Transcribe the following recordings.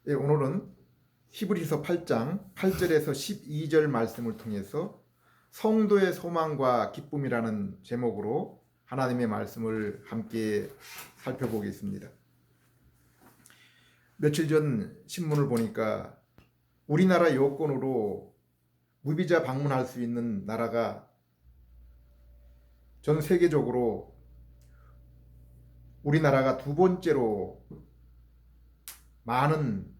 예, 오늘은 히브리서 8장 8절에서 12절 말씀을 통해서 성도의 소망과 기쁨이라는 제목으로 하나님의 말씀을 함께 살펴보겠습니다. 며칠 전 신문을 보니까 우리나라 여권으로 무비자 방문할 수 있는 나라가 전 세계적으로 우리나라가 두 번째로 많은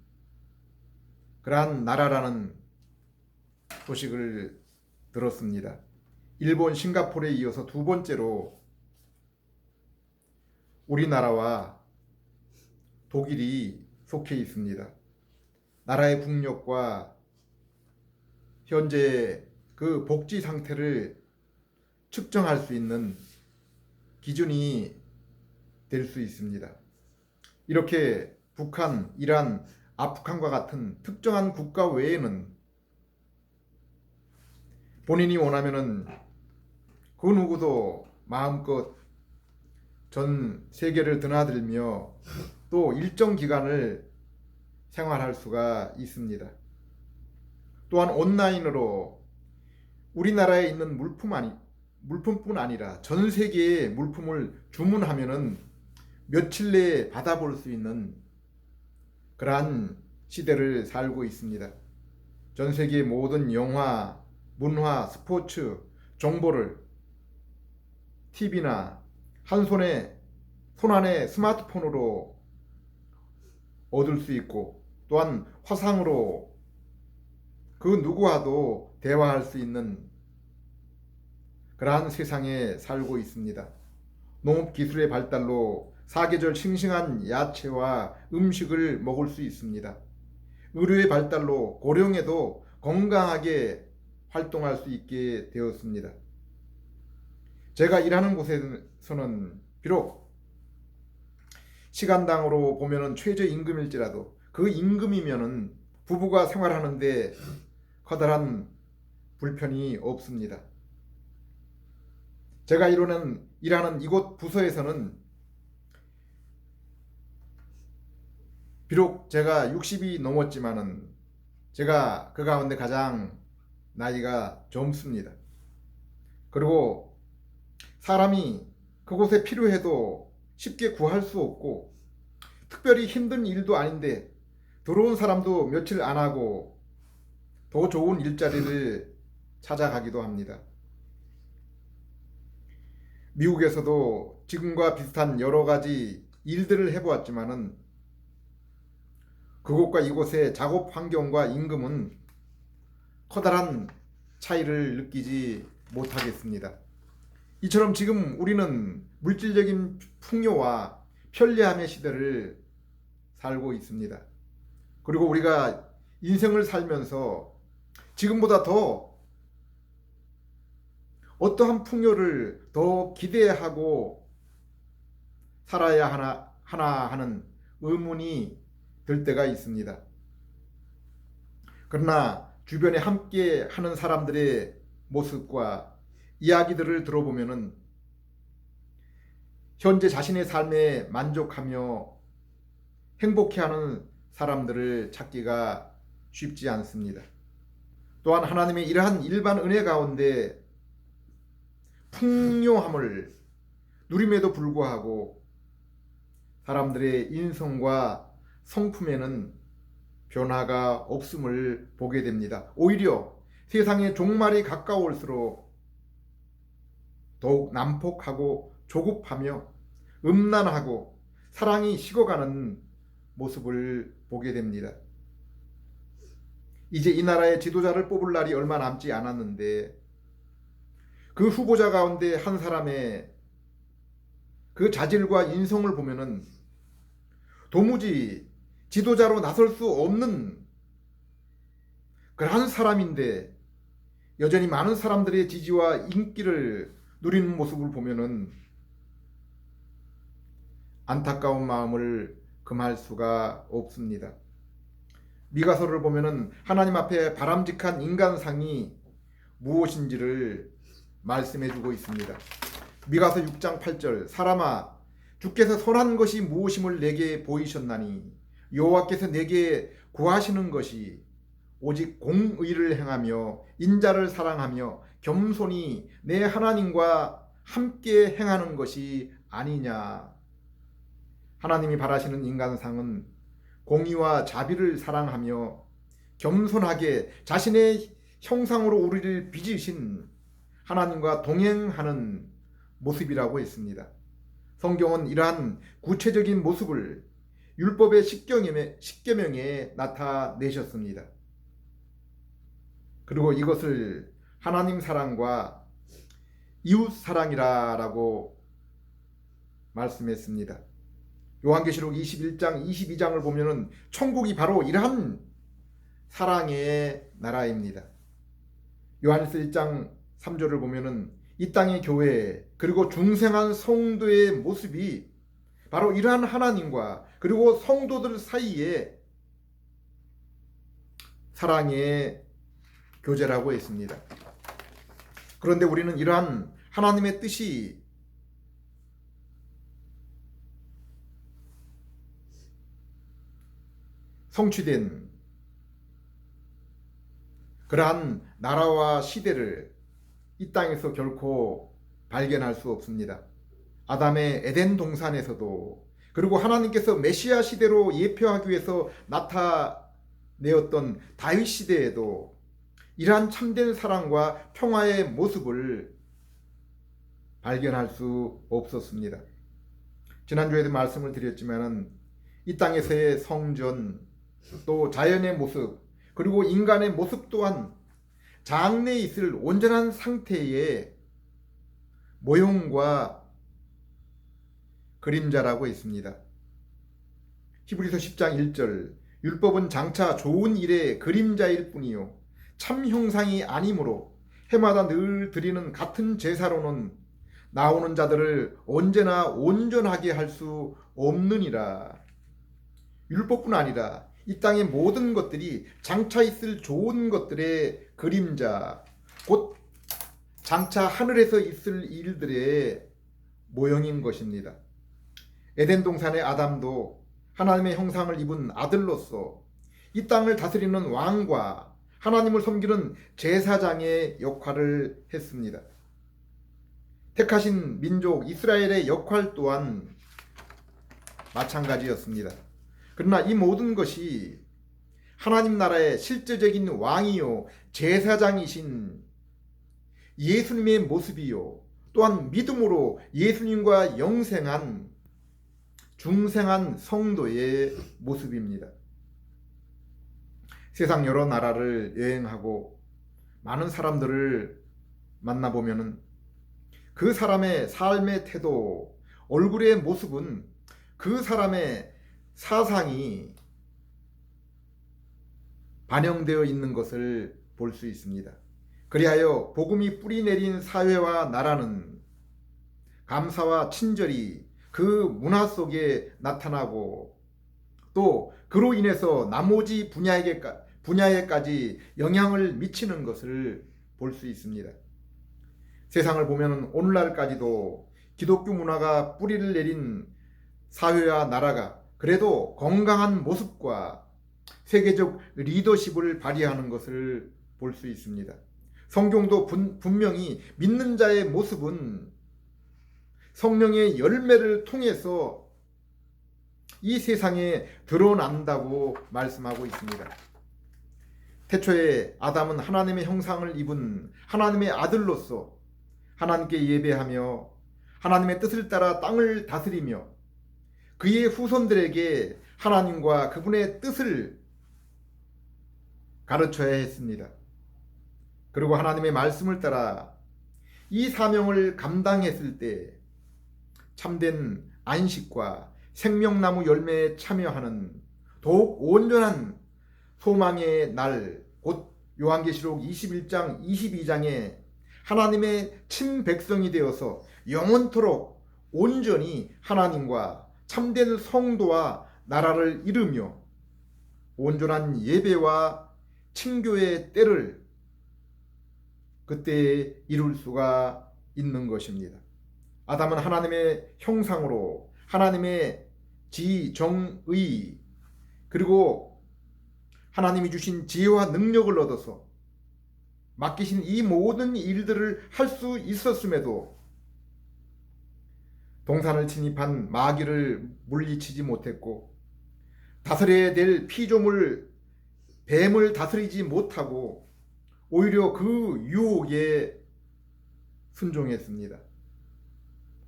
그러한 나라라는 소식을 들었습니다. 일본, 싱가포르에 이어서 두 번째로 우리나라와 독일이 속해 있습니다. 나라의 국력과 현재 그 복지 상태를 측정할 수 있는 기준이 될 수 있습니다. 이렇게 북한, 이란, 아프간과 같은 특정한 국가 외에는 본인이 원하면은 그 누구도 마음껏 전 세계를 드나들며 또 일정 기간을 생활할 수가 있습니다. 또한 온라인으로 우리나라에 있는 물품뿐 아니라 전 세계의 물품을 주문하면은 며칠 내에 받아볼 수 있는 그러한 시대를 살고 있습니다. 전 세계의 모든 영화, 문화, 스포츠, 정보를 TV나 손 안에 스마트폰으로 얻을 수 있고 또한 화상으로 그 누구와도 대화할 수 있는 그러한 세상에 살고 있습니다. 농업기술의 발달로 사계절 싱싱한 야채와 음식을 먹을 수 있습니다. 의료의 발달로 고령에도 건강하게 활동할 수 있게 되었습니다. 제가 일하는 곳에서는 비록 시간당으로 보면은 최저임금일지라도 그 임금이면은 부부가 생활하는데 커다란 불편이 없습니다. 제가 일하는 이곳 부서에서는 비록 제가 60이 넘었지만은 제가 그 가운데 가장 나이가 젊습니다. 그리고 사람이 그곳에 필요해도 쉽게 구할 수 없고 특별히 힘든 일도 아닌데 들어온 사람도 며칠 안 하고 더 좋은 일자리를 찾아가기도 합니다. 미국에서도 지금과 비슷한 여러 가지 일들을 해보았지만은 그곳과 이곳의 작업 환경과 임금은 커다란 차이를 느끼지 못하겠습니다. 이처럼 지금 우리는 물질적인 풍요와 편리함의 시대를 살고 있습니다. 그리고 우리가 인생을 살면서 지금보다 더 어떠한 풍요를 더 기대하고 살아야 하나 하는 의문이 들 때가 있습니다. 그러나 주변에 함께 하는 사람들의 모습과 이야기들을 들어보면은 현재 자신의 삶에 만족하며 행복해하는 사람들을 찾기가 쉽지 않습니다. 또한 하나님의 이러한 일반 은혜 가운데 풍요함을 누림에도 불구하고 사람들의 인성과 성품에는 변화가 없음을 보게 됩니다. 오히려 세상의 종말이 가까울수록 더욱 난폭하고 조급하며 음란하고 사랑이 식어가는 모습을 보게 됩니다. 이제 이 나라의 지도자를 뽑을 날이 얼마 남지 않았는데 그 후보자 가운데 한 사람의 그 자질과 인성을 보면은 도무지 지도자로 나설 수 없는 그러한 사람인데 여전히 많은 사람들의 지지와 인기를 누리는 모습을 보면은 안타까운 마음을 금할 수가 없습니다. 미가서를 보면은 하나님 앞에 바람직한 인간상이 무엇인지를 말씀해 주고 있습니다. 미가서 6장 8절 사람아 주께서 선한 것이 무엇임을 내게 보이셨나니 여호와께서 내게 구하시는 것이 오직 공의를 행하며 인자를 사랑하며 겸손히 내 하나님과 함께 행하는 것이 아니냐. 하나님이 바라시는 인간상은 공의와 자비를 사랑하며 겸손하게 자신의 형상으로 우리를 빚으신 하나님과 동행하는 모습이라고 했습니다. 성경은 이러한 구체적인 모습을 율법의 십계명에 나타내셨습니다. 그리고 이것을 하나님 사랑과 이웃 사랑이라고 말씀했습니다. 요한계시록 21장 22장을 보면은 천국이 바로 이러한 사랑의 나라입니다. 요한일서 1장 3절을 보면은 이 땅의 교회 그리고 중생한 성도의 모습이 바로 이러한 하나님과 그리고 성도들 사이에 사랑의 교제라고 했습니다. 그런데 우리는 이러한 하나님의 뜻이 성취된 그러한 나라와 시대를 이 땅에서 결코 발견할 수 없습니다. 아담의 에덴 동산에서도 그리고 하나님께서 메시아 시대로 예표하기 위해서 나타내었던 다윗 시대에도 이러한 참된 사랑과 평화의 모습을 발견할 수 없었습니다. 지난주에도 말씀을 드렸지만은 이 땅에서의 성전 또 자연의 모습 그리고 인간의 모습 또한 장래에 있을 온전한 상태의 모형과 그림자라고 있습니다. 히브리서 10장 1절 율법은 장차 좋은 일의 그림자일 뿐이요 참 형상이 아니므로 해마다 늘 드리는 같은 제사로는 나오는 자들을 언제나 온전하게 할 수 없느니라. 율법뿐 아니라 이 땅의 모든 것들이 장차 있을 좋은 것들의 그림자, 곧 장차 하늘에서 있을 일들의 모형인 것입니다. 에덴 동산의 아담도 하나님의 형상을 입은 아들로서 이 땅을 다스리는 왕과 하나님을 섬기는 제사장의 역할을 했습니다. 택하신 민족 이스라엘의 역할 또한 마찬가지였습니다. 그러나 이 모든 것이 하나님 나라의 실제적인 왕이요 제사장이신 예수님의 모습이요 또한 믿음으로 예수님과 영생한 중생한 성도의 모습입니다. 세상 여러 나라를 여행하고 많은 사람들을 만나보면은 그 사람의 삶의 태도, 얼굴의 모습은 그 사람의 사상이 반영되어 있는 것을 볼 수 있습니다. 그리하여 복음이 뿌리내린 사회와 나라는 감사와 친절이 그 문화 속에 나타나고 또 그로 인해서 나머지 분야에까지 영향을 미치는 것을 볼 수 있습니다. 세상을 보면 오늘날까지도 기독교 문화가 뿌리를 내린 사회와 나라가 그래도 건강한 모습과 세계적 리더십을 발휘하는 것을 볼 수 있습니다. 성경도 분명히 믿는 자의 모습은 성령의 열매를 통해서 이 세상에 드러난다고 말씀하고 있습니다. 태초에 아담은 하나님의 형상을 입은 하나님의 아들로서 하나님께 예배하며 하나님의 뜻을 따라 땅을 다스리며 그의 후손들에게 하나님과 그분의 뜻을 가르쳐야 했습니다. 그리고 하나님의 말씀을 따라 이 사명을 감당했을 때 참된 안식과 생명나무 열매에 참여하는 더욱 온전한 소망의 날, 곧 요한계시록 21장 22장에 하나님의 친백성이 되어서 영원토록 온전히 하나님과 참된 성도와 나라를 이루며 온전한 예배와 친교의 때를 그때 이룰 수가 있는 것입니다. 아담은 하나님의 형상으로 하나님의 지, 정, 의 그리고 하나님이 주신 지혜와 능력을 얻어서 맡기신 이 모든 일들을 할 수 있었음에도 동산을 침입한 마귀를 물리치지 못했고, 다스려야 될 피조물 뱀을 다스리지 못하고 오히려 그 유혹에 순종했습니다.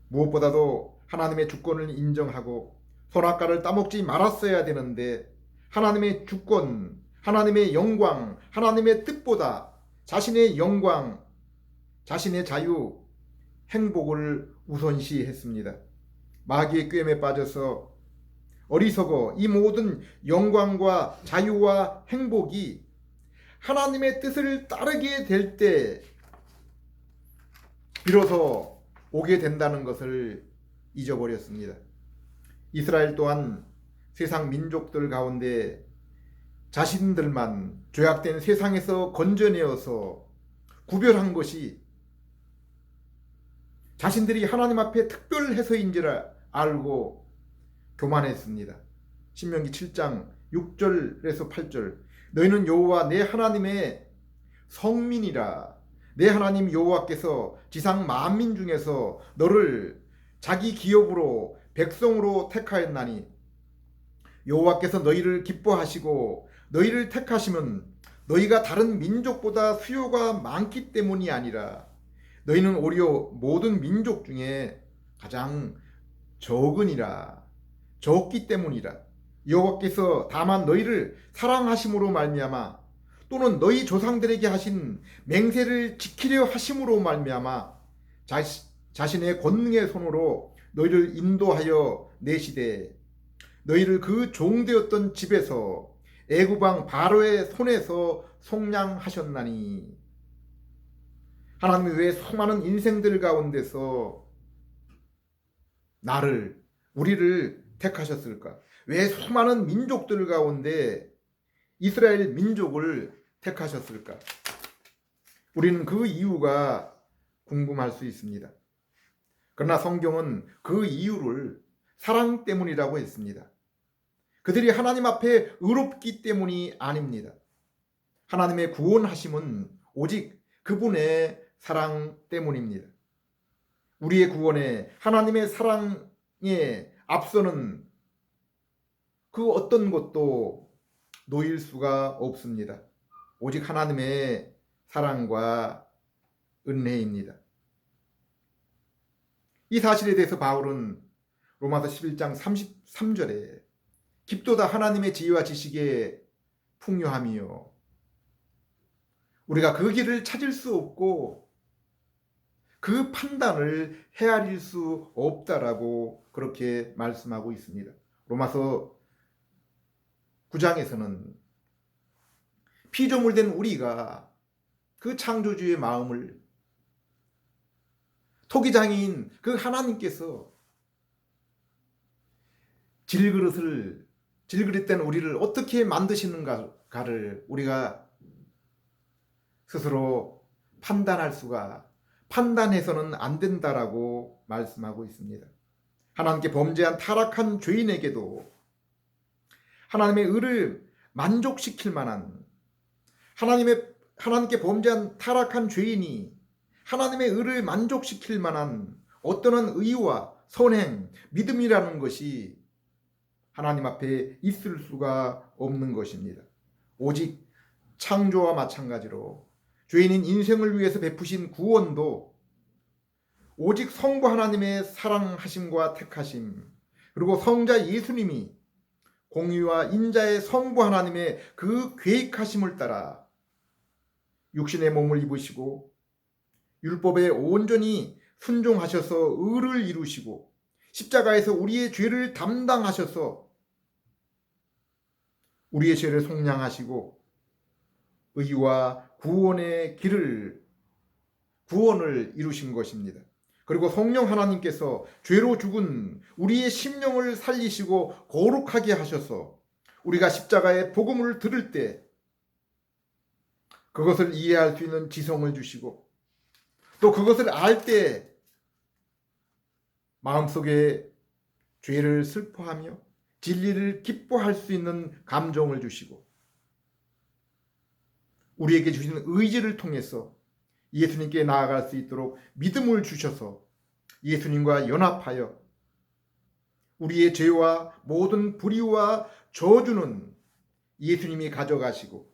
무엇보다도 하나님의 주권을 인정하고 선악과를 따먹지 말았어야 되는데, 하나님의 주권, 하나님의 영광, 하나님의 뜻보다 자신의 영광, 자신의 자유, 행복을 우선시했습니다. 마귀의 꾀임에 빠져서 어리석어 이 모든 영광과 자유와 행복이 하나님의 뜻을 따르게 될 때 비로소 오게 된다는 것을 잊어버렸습니다. 이스라엘 또한 세상 민족들 가운데 자신들만 죄악된 세상에서 건져내어서 구별한 것이 자신들이 하나님 앞에 특별해서인지를 알고 교만했습니다. 신명기 7장 6절에서 8절, 너희는 여호와 내 하나님의 성민이라. 내 하나님 여호와께서 지상 만민 중에서 너를 자기 기업으로 백성으로 택하였나니, 여호와께서 너희를 기뻐하시고 너희를 택하시면 너희가 다른 민족보다 수요가 많기 때문이 아니라 너희는 오히려 모든 민족 중에 가장 적기 때문이라. 여호와께서 다만 너희를 사랑하심으로 말미암아 또는 너희 조상들에게 하신 맹세를 지키려 하심으로 말미암아 자신의 권능의 손으로 너희를 인도하여 내시되 너희를 그 종되었던 집에서 애굽 왕 바로의 손에서 속량하셨나니. 하나님이 왜 수많은 인생들 가운데서 우리를 택하셨을까? 왜 수많은 민족들 가운데 이스라엘 민족을 택하셨을까? 우리는 그 이유가 궁금할 수 있습니다. 그러나 성경은 그 이유를 사랑 때문이라고 했습니다. 그들이 하나님 앞에 의롭기 때문이 아닙니다. 하나님의 구원하심은 오직 그분의 사랑 때문입니다. 우리의 구원에 하나님의 사랑에 앞서는 그 어떤 것도 놓일 수가 없습니다. 오직 하나님의 사랑과 은혜입니다. 이 사실에 대해서 바울은 로마서 11장 33절에 깊도다 하나님의 지혜와 지식에 풍요함이요, 우리가 그 길을 찾을 수 없고 그 판단을 헤아릴 수 없다라고 그렇게 말씀하고 있습니다. 로마서 9장에서는 피조물 된 우리가 그 창조주의 마음을 토기장인 그 하나님께서 질그릇된 우리를 어떻게 만드시는가를 우리가 스스로 판단해서는 안 된다라고 말씀하고 있습니다. 하나님께 범죄한 타락한 죄인에게도 하나님의 의를 만족시킬 만한, 하나님께 범죄한 타락한 죄인이 하나님의 의를 만족시킬 만한 어떠한 의와 선행, 믿음이라는 것이 하나님 앞에 있을 수가 없는 것입니다. 오직 창조와 마찬가지로 죄인인 인생을 위해서 베푸신 구원도 오직 성부 하나님의 사랑하심과 택하심, 그리고 성자 예수님이 공의와 인자의 성부 하나님의 그 계획하심을 따라 육신의 몸을 입으시고 율법에 온전히 순종하셔서 의를 이루시고 십자가에서 우리의 죄를 담당하셔서 우리의 죄를 속량하시고 의와 구원을 이루신 것입니다. 그리고 성령 하나님께서 죄로 죽은 우리의 심령을 살리시고 거룩하게 하셔서 우리가 십자가의 복음을 들을 때 그것을 이해할 수 있는 지성을 주시고 또 그것을 알 때 마음속에 죄를 슬퍼하며 진리를 기뻐할 수 있는 감정을 주시고 우리에게 주신 의지를 통해서 예수님께 나아갈 수 있도록 믿음을 주셔서 예수님과 연합하여 우리의 죄와 모든 불의와 저주는 예수님이 가져가시고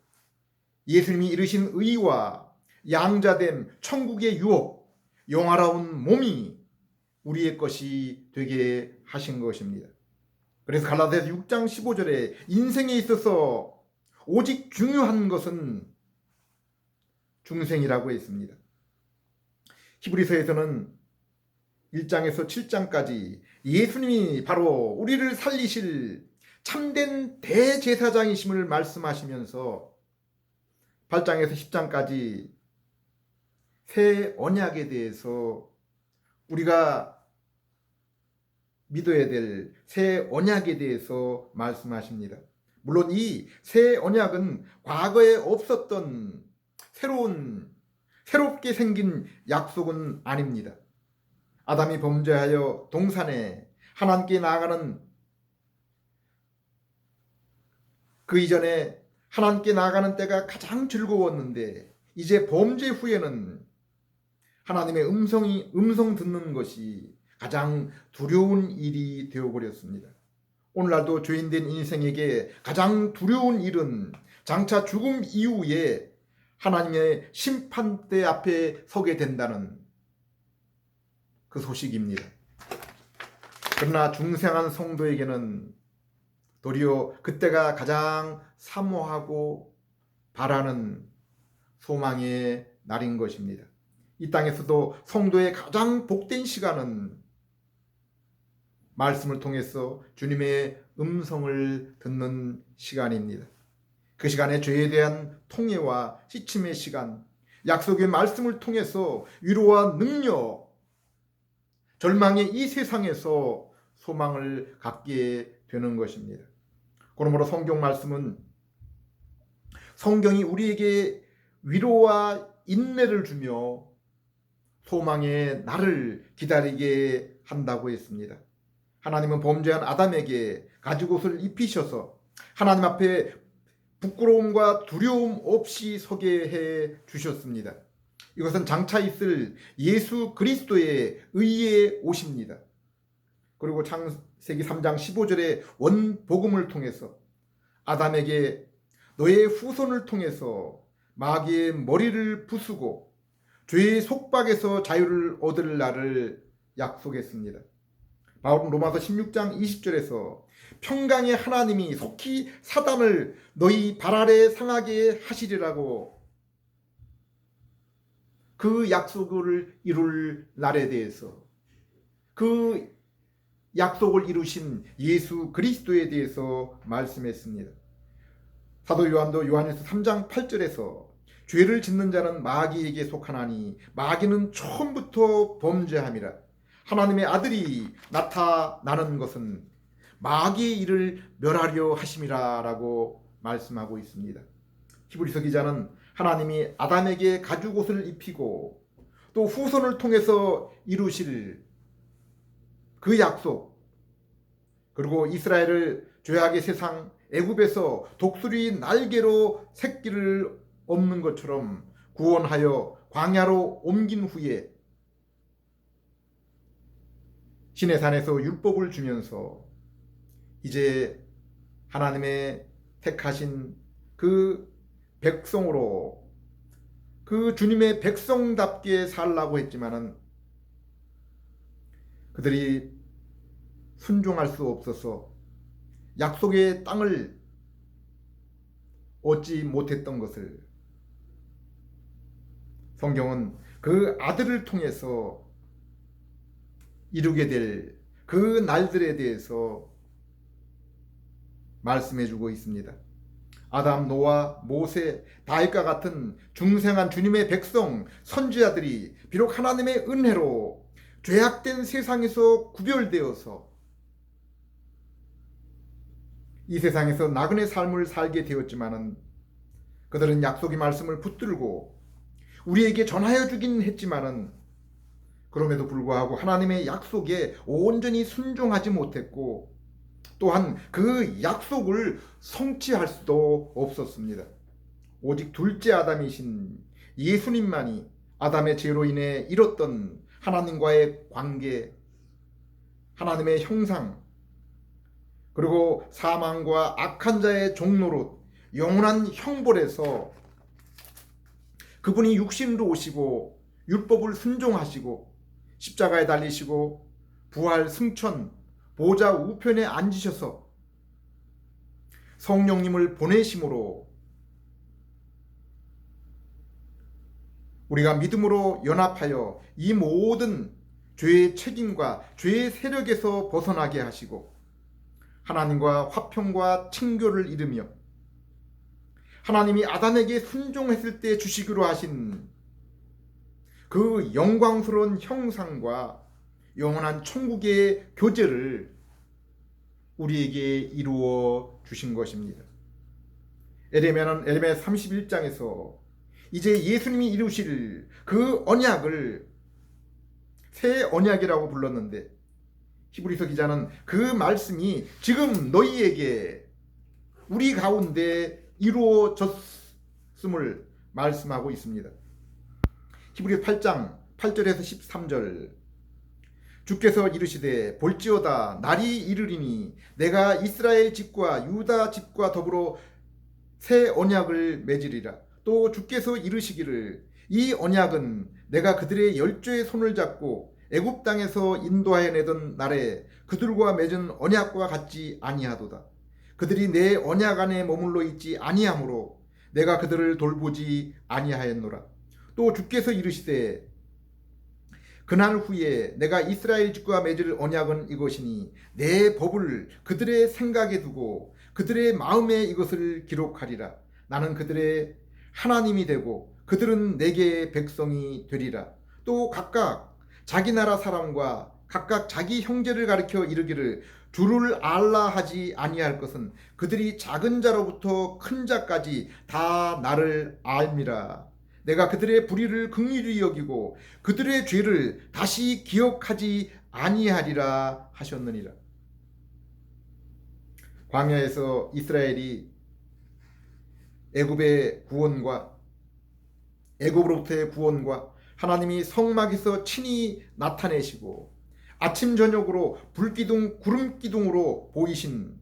예수님이 이루신 의와 양자됨 천국의 유업 영화로운 몸이 우리의 것이 되게 하신 것입니다. 그래서 갈라디아서 6장 15절에 인생에 있어서 오직 중요한 것은 중생이라고 했습니다. 히브리서에서는 1장에서 7장까지 예수님이 바로 우리를 살리실 참된 대제사장이심을 말씀하시면서 8장에서 10장까지 새 언약에 대해서 우리가 믿어야 될 새 언약에 대해서 말씀하십니다. 물론 이 새 언약은 과거에 없었던 새롭게 생긴 약속은 아닙니다. 아담이 범죄하여 동산에 하나님께 나아가는 그 이전에 하나님께 나아가는 때가 가장 즐거웠는데 이제 범죄 후에는 하나님의 음성 듣는 것이 가장 두려운 일이 되어버렸습니다. 오늘날도 죄인된 인생에게 가장 두려운 일은 장차 죽음 이후에 하나님의 심판대 앞에 서게 된다는 그 소식입니다. 그러나 중생한 성도에게는 도리어 그때가 가장 사모하고 바라는 소망의 날인 것입니다. 이 땅에서도 성도의 가장 복된 시간은 말씀을 통해서 주님의 음성을 듣는 시간입니다. 그 시간에 죄에 대한 통회와 씻임의 시간, 약속의 말씀을 통해서 위로와 능력, 절망의 이 세상에서 소망을 갖게 되는 것입니다. 그러므로 성경 말씀은 성경이 우리에게 위로와 인내를 주며 소망의 날을 기다리게 한다고 했습니다. 하나님은 범죄한 아담에게 가죽옷을 입히셔서 하나님 앞에 부끄러움과 두려움 없이 서게 해 주셨습니다. 이것은 장차 있을 예수 그리스도의 의의 옷입니다. 그리고 창세기 3장 15절의 원복음을 통해서 아담에게 너의 후손을 통해서 마귀의 머리를 부수고 죄의 속박에서 자유를 얻을 날을 약속했습니다. 바울은 로마서 16장 20절에서 평강의 하나님이 속히 사단을 너희 발 아래 상하게 하시리라고 그 약속을 이룰 날에 대해서 그 약속을 이루신 예수 그리스도에 대해서 말씀했습니다. 사도 요한도 요한일서 3장 8절에서 죄를 짓는 자는 마귀에게 속하나니 마귀는 처음부터 범죄함이라. 하나님의 아들이 나타나는 것은 마귀의 일을 멸하려 하심이라 라고 말씀하고 있습니다. 히브리서 기자는 하나님이 아담에게 가죽옷을 입히고 또 후손을 통해서 이루실 그 약속, 그리고 이스라엘을 죄악의 세상 애굽에서 독수리 날개로 새끼를 없는 것처럼 구원하여 광야로 옮긴 후에 시내산에서 율법을 주면서 이제 하나님의 택하신 그 백성으로 그 주님의 백성답게 살라고 했지만은 그들이 순종할 수 없어서 약속의 땅을 얻지 못했던 것을 성경은 그 아들을 통해서 이루게 될 그 날들에 대해서 말씀해주고 있습니다. 아담, 노아, 모세, 다윗과 같은 중생한 주님의 백성, 선지자들이 비록 하나님의 은혜로 죄악된 세상에서 구별되어서 이 세상에서 나그네 삶을 살게 되었지만은 그들은 약속의 말씀을 붙들고 우리에게 전하여 주긴 했지만은 그럼에도 불구하고 하나님의 약속에 온전히 순종하지 못했고 또한 그 약속을 성취할 수도 없었습니다. 오직 둘째 아담이신 예수님만이 아담의 죄로 인해 잃었던 하나님과의 관계, 하나님의 형상, 그리고 사망과 악한 자의 종노릇, 영원한 형벌에서 그분이 육신으로 오시고 율법을 순종하시고 십자가에 달리시고 부활 승천 보좌 우편에 앉으셔서 성령님을 보내심으로 우리가 믿음으로 연합하여 이 모든 죄의 책임과 죄의 세력에서 벗어나게 하시고 하나님과 화평과 친교를 이루며 하나님이 아담에게 순종했을 때 주시기로 하신 그 영광스러운 형상과 영원한 천국의 교제를 우리에게 이루어 주신 것입니다. 에레미야는 에레미야 31장에서 이제 예수님이 이루실 그 언약을 새 언약이라고 불렀는데 히브리서 기자는 그 말씀이 지금 너희에게 우리 가운데 이루어졌음을 말씀하고 있습니다. 히브리 8장 8절에서 13절 주께서 이르시되 볼지어다 날이 이르리니 내가 이스라엘 집과 유다 집과 더불어 새 언약을 맺으리라. 또 주께서 이르시기를 이 언약은 내가 그들의 열조의 손을 잡고 애굽 땅에서 인도하여 내던 날에 그들과 맺은 언약과 같지 아니하도다. 그들이 내 언약 안에 머물러 있지 아니하므로 내가 그들을 돌보지 아니하였노라. 또 주께서 이르시되 그날 후에 내가 이스라엘 집과 맺을 언약은 이것이니 내 법을 그들의 생각에 두고 그들의 마음에 이것을 기록하리라. 나는 그들의 하나님이 되고 그들은 내게 백성이 되리라. 또 각각 자기 나라 사람과 각각 자기 형제를 가리켜 이르기를 주를 알라 하지 아니할 것은 그들이 작은 자로부터 큰 자까지 다 나를 알미라. 내가 그들의 불의를 긍휼히 여기고 그들의 죄를 다시 기억하지 아니하리라 하셨느니라. 광야에서 이스라엘이 애굽의 구원과 애굽으로부터의 구원과 하나님이 성막에서 친히 나타내시고 아침 저녁으로 불기둥 구름기둥으로 보이신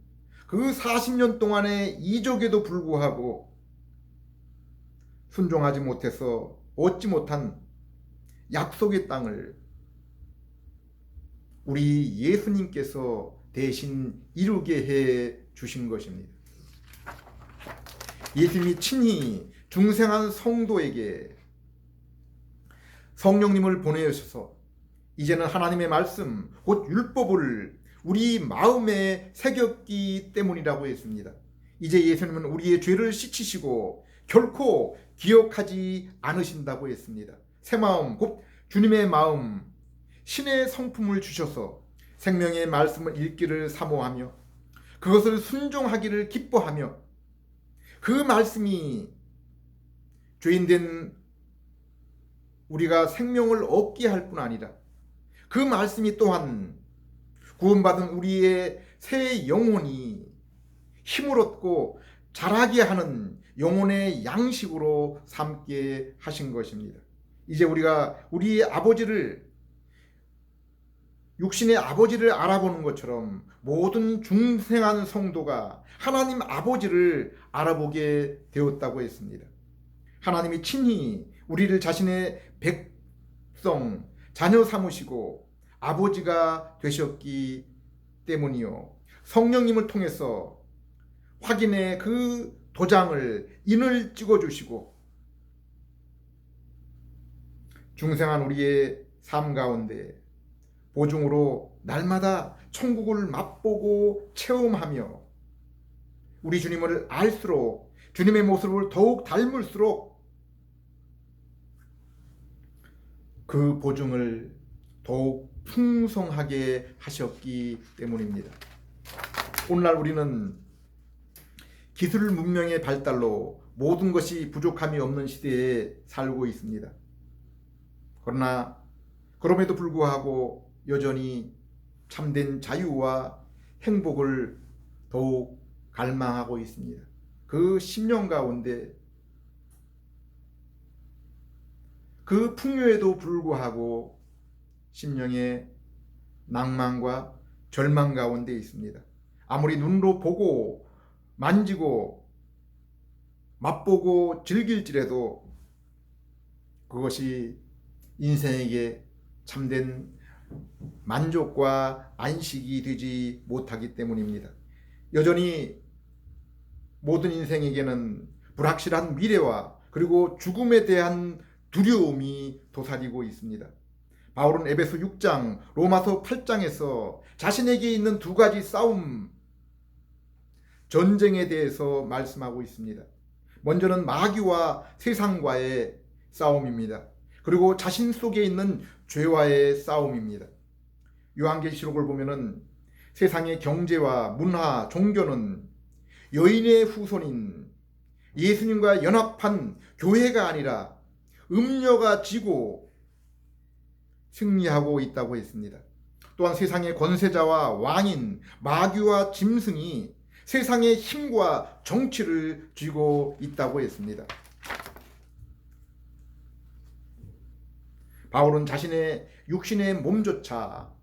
그 40년 동안의 이적에도 불구하고 순종하지 못해서 얻지 못한 약속의 땅을 우리 예수님께서 대신 이루게 해 주신 것입니다. 예수님이 친히 중생한 성도에게 성령님을 보내셔서 이제는 하나님의 말씀 곧 율법을 우리 마음에 새겼기 때문이라고 했습니다. 이제 예수님은 우리의 죄를 씻으시고 결코 기억하지 않으신다고 했습니다. 새 마음 곧 주님의 마음 신의 성품을 주셔서 생명의 말씀을 읽기를 사모하며 그것을 순종하기를 기뻐하며 그 말씀이 죄인된 우리가 생명을 얻게 할 뿐 아니라 그 말씀이 또한 구원받은 우리의 새 영혼이 힘을 얻고 자라게 하는 영혼의 양식으로 삼게 하신 것입니다. 이제 우리가 우리의 아버지를 육신의 아버지를 알아보는 것처럼 모든 중생한 성도가 하나님 아버지를 알아보게 되었다고 했습니다. 하나님이 친히 우리를 자신의 백성, 자녀 삼으시고 아버지가 되셨기 때문이요. 성령님을 통해서 확인의 그 도장을 인을 찍어주시고 중생한 우리의 삶 가운데 보증으로 날마다 천국을 맛보고 체험하며 우리 주님을 알수록 주님의 모습을 더욱 닮을수록 그 보증을 더욱 풍성하게 하셨기 때문입니다. 오늘날 우리는 기술 문명의 발달로 모든 것이 부족함이 없는 시대에 살고 있습니다. 그러나 그럼에도 불구하고 여전히 참된 자유와 행복을 더욱 갈망하고 있습니다. 그 10년 가운데 그 풍요에도 불구하고 심령의 낭만과 절망 가운데 있습니다. 아무리 눈으로 보고 만지고 맛보고 즐길지라도 그것이 인생에게 참된 만족과 안식이 되지 못하기 때문입니다. 여전히 모든 인생에게는 불확실한 미래와 그리고 죽음에 대한 두려움이 도사리고 있습니다. 바울은 에베소 6장, 로마서 8장에서 자신에게 있는 두 가지 싸움, 전쟁에 대해서 말씀하고 있습니다. 먼저는 마귀와 세상과의 싸움입니다. 그리고 자신 속에 있는 죄와의 싸움입니다. 요한계시록을 보면은 세상의 경제와 문화, 종교는 여인의 후손인 예수님과 연합한 교회가 아니라 음녀가 지고 승리하고 있다고 했습니다. 또한 세상의 권세자와 왕인 마귀와 짐승이 세상의 힘과 정치를 쥐고 있다고 했습니다. 바울은 자신의 육신의 몸조차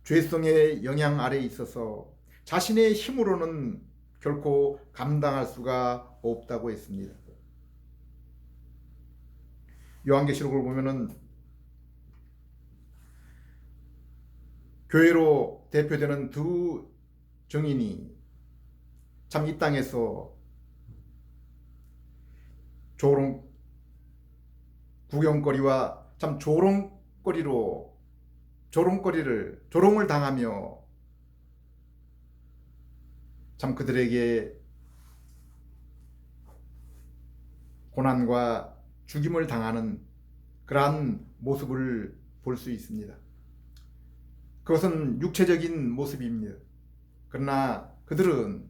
죄성의 영향 아래에 있어서 자신의 힘으로는 결코 감당할 수가 없다고 했습니다. 요한계시록을 보면은 교회로 대표되는 두 증인이 참 이 땅에서 구경거리와 참 조롱을 당하며 참 그들에게 고난과 죽임을 당하는 그러한 모습을 볼 수 있습니다. 그것은 육체적인 모습입니다. 그러나 그들은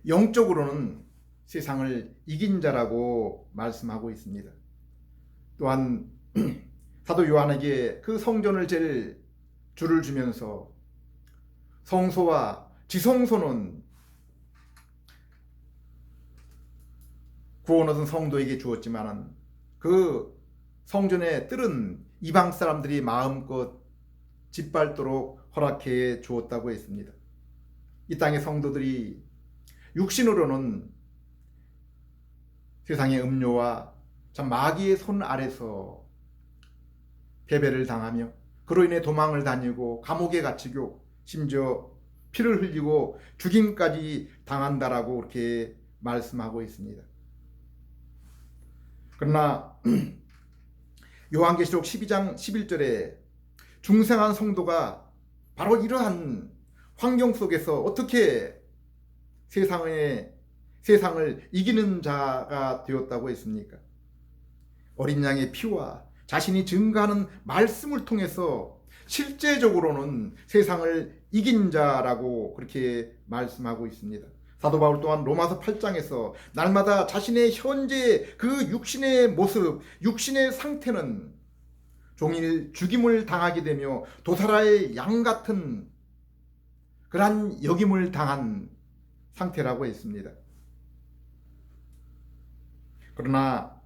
영적으로는 세상을 이긴 자라고 말씀하고 있습니다. 또한 사도 요한에게 그 성전을 잴 줄을 주면서 성소와 지성소는 구원 얻은 성도에게 주었지만 그 성전의 뜰은 이방 사람들이 마음껏 짓밟도록 허락해 주었다고 했습니다. 이 땅의 성도들이 육신으로는 세상의 음료와 참 마귀의 손 아래서 패배를 당하며 그로 인해 도망을 다니고 감옥에 갇히고 심지어 피를 흘리고 죽임까지 당한다라고 그렇게 말씀하고 있습니다. 그러나 요한계시록 12장 11절에 중생한 성도가 바로 이러한 환경 속에서 어떻게 세상을 이기는 자가 되었다고 했습니까? 어린 양의 피와 자신이 증거하는 말씀을 통해서 실제적으로는 세상을 이긴 자라고 그렇게 말씀하고 있습니다. 사도 바울 또한 로마서 8장에서 날마다 자신의 현재 그 육신의 모습, 육신의 상태는 종일 죽임을 당하게 되며 도살의 양 같은 그러한 역임을 당한 상태라고 했습니다. 그러나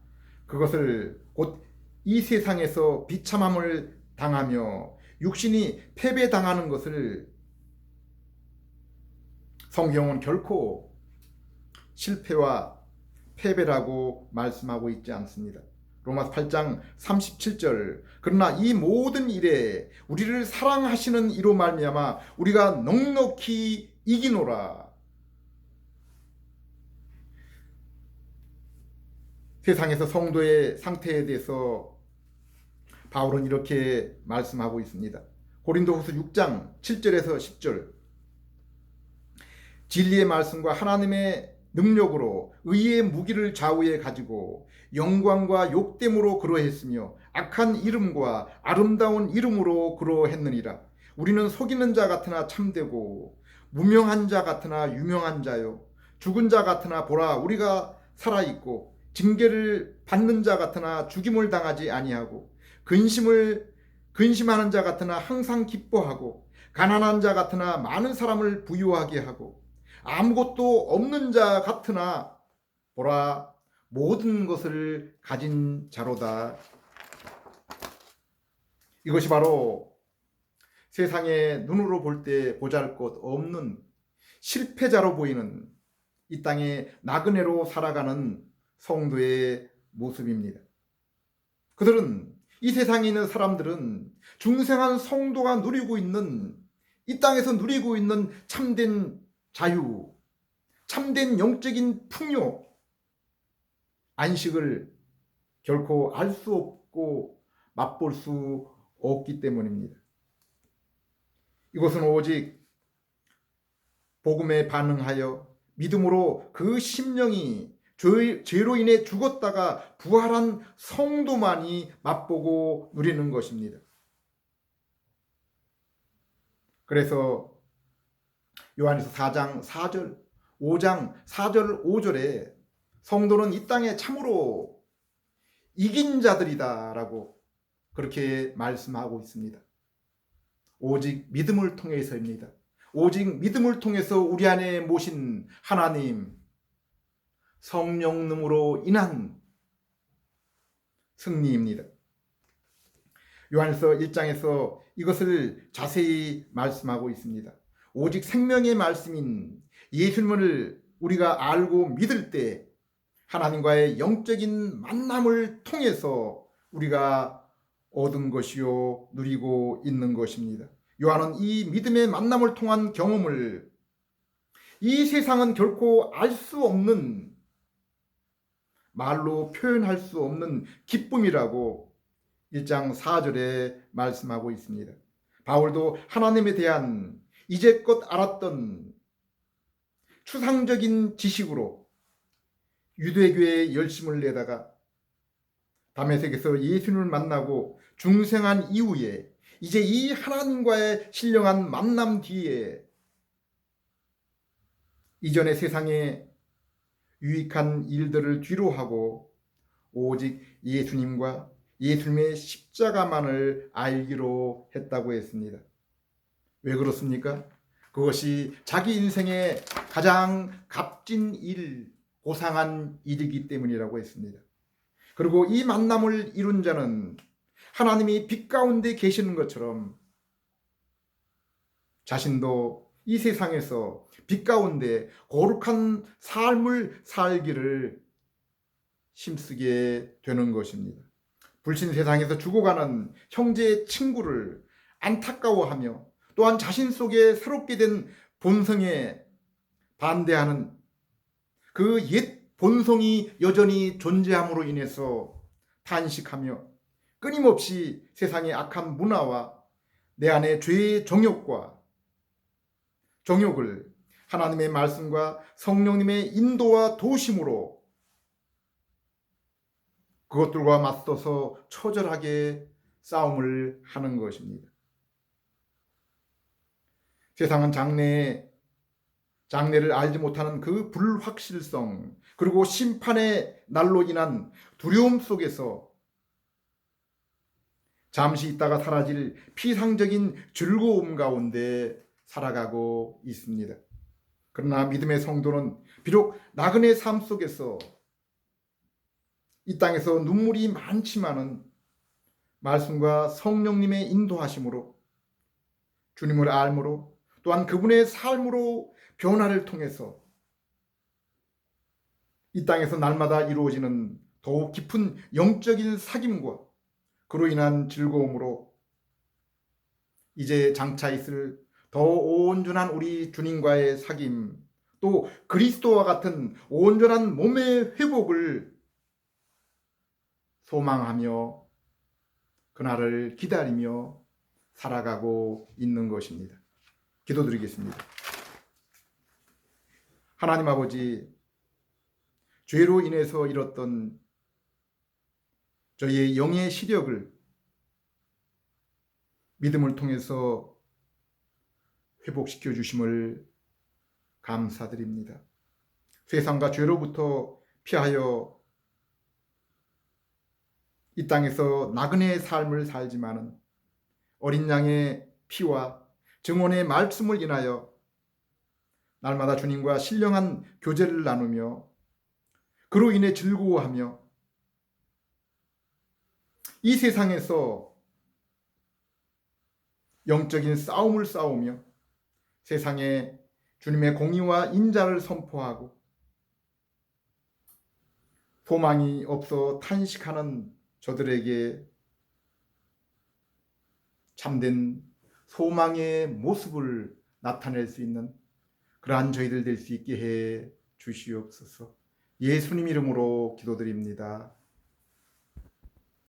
그것을 곧 이 세상에서 비참함을 당하며 육신이 패배당하는 것을 성경은 결코 실패와 패배라고 말씀하고 있지 않습니다. 로마서 8장 37절 그러나 이 모든 일에 우리를 사랑하시는 이로 말미암아 우리가 넉넉히 이기노라. 세상에서 성도의 상태에 대해서 바울은 이렇게 말씀하고 있습니다. 고린도후서 6장 7절에서 10절 진리의 말씀과 하나님의 능력으로 의의 무기를 좌우에 가지고 영광과 욕됨으로 그러했으며 악한 이름과 아름다운 이름으로 그러했느니라. 우리는 속이는 자 같으나 참되고 무명한 자 같으나 유명한 자요 죽은 자 같으나 보라 우리가 살아있고 징계를 받는 자 같으나 죽임을 당하지 아니하고 근심하는 자 같으나 항상 기뻐하고 가난한 자 같으나 많은 사람을 부유하게 하고 아무것도 없는 자 같으나 보라 모든 것을 가진 자로다. 이것이 바로 세상의 눈으로 볼 때 보잘것없는 실패자로 보이는 이 땅의 나그네로 살아가는 성도의 모습입니다. 그들은 이 세상에 있는 사람들은 중생한 성도가 누리고 있는 이 땅에서 누리고 있는 참된 자유, 참된 영적인 풍요, 안식을 결코 알 수 없고 맛볼 수 없기 때문입니다. 이것은 오직 복음에 반응하여 믿음으로 그 심령이 죄로 인해 죽었다가 부활한 성도만이 맛보고 누리는 것입니다. 그래서 요한일서 4장 4절, 5장 4절 5절에 성도는 이 땅에 참으로 이긴 자들이다라고 그렇게 말씀하고 있습니다. 오직 믿음을 통해서입니다. 오직 믿음을 통해서 우리 안에 모신 하나님 성령님으로 인한 승리입니다. 요한일서 1장에서 이것을 자세히 말씀하고 있습니다. 오직 생명의 말씀인 예수님을 우리가 알고 믿을 때 하나님과의 영적인 만남을 통해서 우리가 얻은 것이요 누리고 있는 것입니다. 요한은 이 믿음의 만남을 통한 경험을 이 세상은 결코 알 수 없는 말로 표현할 수 없는 기쁨이라고 1장 4절에 말씀하고 있습니다. 바울도 하나님에 대한 이제껏 알았던 추상적인 지식으로 유대교에 열심을 내다가 다메섹에서 예수님을 만나고 중생한 이후에 이제 이 하나님과의 신령한 만남 뒤에 이전의 세상에 유익한 일들을 뒤로하고 오직 예수님과 예수님의 십자가만을 알기로 했다고 했습니다. 왜 그렇습니까? 그것이 자기 인생의 가장 값진 일, 고상한 일이기 때문이라고 했습니다. 그리고 이 만남을 이룬 자는 하나님이 빛 가운데 계시는 것처럼 자신도 이 세상에서 빛 가운데 거룩한 삶을 살기를 힘쓰게 되는 것입니다. 불신 세상에서 죽어가는 형제 친구를 안타까워하며 또한 자신 속에 새롭게 된 본성에 반대하는 그 옛 본성이 여전히 존재함으로 인해서 탄식하며 끊임없이 세상의 악한 문화와 내 안의 죄의 정욕을 하나님의 말씀과 성령님의 인도와 도심으로 그것들과 맞서서 처절하게 싸움을 하는 것입니다. 세상은 장래를 알지 못하는 그 불확실성 그리고 심판의 날로 인한 두려움 속에서 잠시 있다가 사라질 피상적인 즐거움 가운데 살아가고 있습니다. 그러나 믿음의 성도는 비록 나그네 삶 속에서 이 땅에서 눈물이 많지만은 말씀과 성령님의 인도하심으로 주님을 알므로 또한 그분의 삶으로 변화를 통해서 이 땅에서 날마다 이루어지는 더욱 깊은 영적인 사귐과 그로 인한 즐거움으로 이제 장차 있을 더 온전한 우리 주님과의 사귐 또 그리스도와 같은 온전한 몸의 회복을 소망하며 그날을 기다리며 살아가고 있는 것입니다. 기도드리겠습니다. 하나님 아버지, 죄로 인해서 잃었던 저희의 영의 시력을 믿음을 통해서 회복시켜 주심을 감사드립니다. 세상과 죄로부터 피하여 이 땅에서 나그네의 삶을 살지만은 어린 양의 피와 증언의 말씀을 인하여 날마다 주님과 신령한 교제를 나누며 그로 인해 즐거워하며 이 세상에서 영적인 싸움을 싸우며 세상에 주님의 공의와 인자를 선포하고 소망이 없어 탄식하는 저들에게 참된 소망의 모습을 나타낼 수 있는 그러한 저희들 될 수 있게 해 주시옵소서. 예수님 이름으로 기도드립니다.